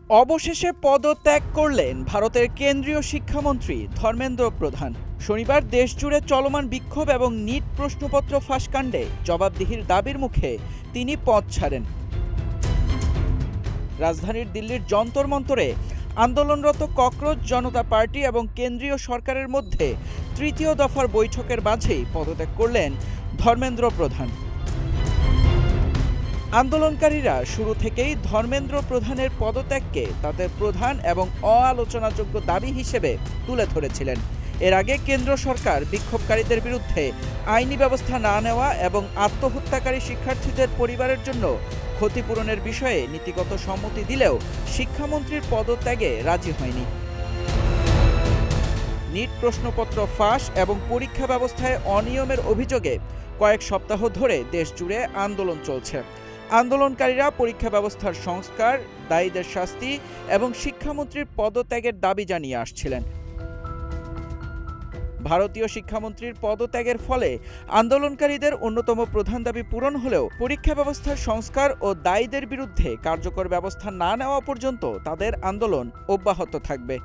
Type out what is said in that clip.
অবশেষে পদত্যাগ করলেন ভারতের কেন্দ্রীয় শিক্ষামন্ত্রী ধর্মেন্দ্র প্রধান। শনিবার দেশজুড়ে চলমান বিক্ষোভ এবং নিট প্রশ্নপত্র ফাঁসকাণ্ডে জবাবদিহির দাবির মুখে তিনি পদ ছাড়েন। রাজধানীর দিল্লির যন্তর মন্তরে আন্দোলনরত ককরোচ জনতা পার্টি এবং কেন্দ্রীয় সরকারের মধ্যে তৃতীয় দফার বৈঠকের মাঝেই পদত্যাগ করলেন ধর্মেন্দ্র প্রধান। আন্দোলনকারীরা শুরু থেকেই ধর্মেন্দ্র প্রধানের পদত্যাগকে তাদের প্রধান এবং অআলোচনাযোগ্য দাবি হিসেবে তুলে ধরেছিলেন। এর আগে কেন্দ্র সরকার বিক্ষোভকারীদের বিরুদ্ধে আইনি ব্যবস্থা না নেওয়া এবং আত্মহত্যাকারী শিক্ষার্থীদের পরিবারের জন্য ক্ষতিপূরণের বিষয়ে নীতিগত সম্মতি দিলেও শিক্ষামন্ত্রীর পদত্যাগে রাজি হয়নি। নিট প্রশ্নপত্র ফাঁস এবং পরীক্ষা ব্যবস্থায় অনিয়মের অভিযোগে কয়েক সপ্তাহ ধরে দেশজুড়ে আন্দোলন চলছে। আন্দোলনকারীরা পরীক্ষা ব্যবস্থার সংস্কার, দায়ীদের শাস্তি এবং শিক্ষামন্ত্রীর পদত্যাগের দাবি জানিয়ে আসছিলেন। ভারতীয় শিক্ষামন্ত্রীর পদত্যাগের ফলে আন্দোলনকারীদের অন্যতম প্রধান দাবি পূরণ হলেও পরীক্ষা ব্যবস্থার সংস্কার ও দায়ীদের বিরুদ্ধে কার্যকর ব্যবস্থা না নেওয়া পর্যন্ত তাদের আন্দোলন অব্যাহত থাকবে।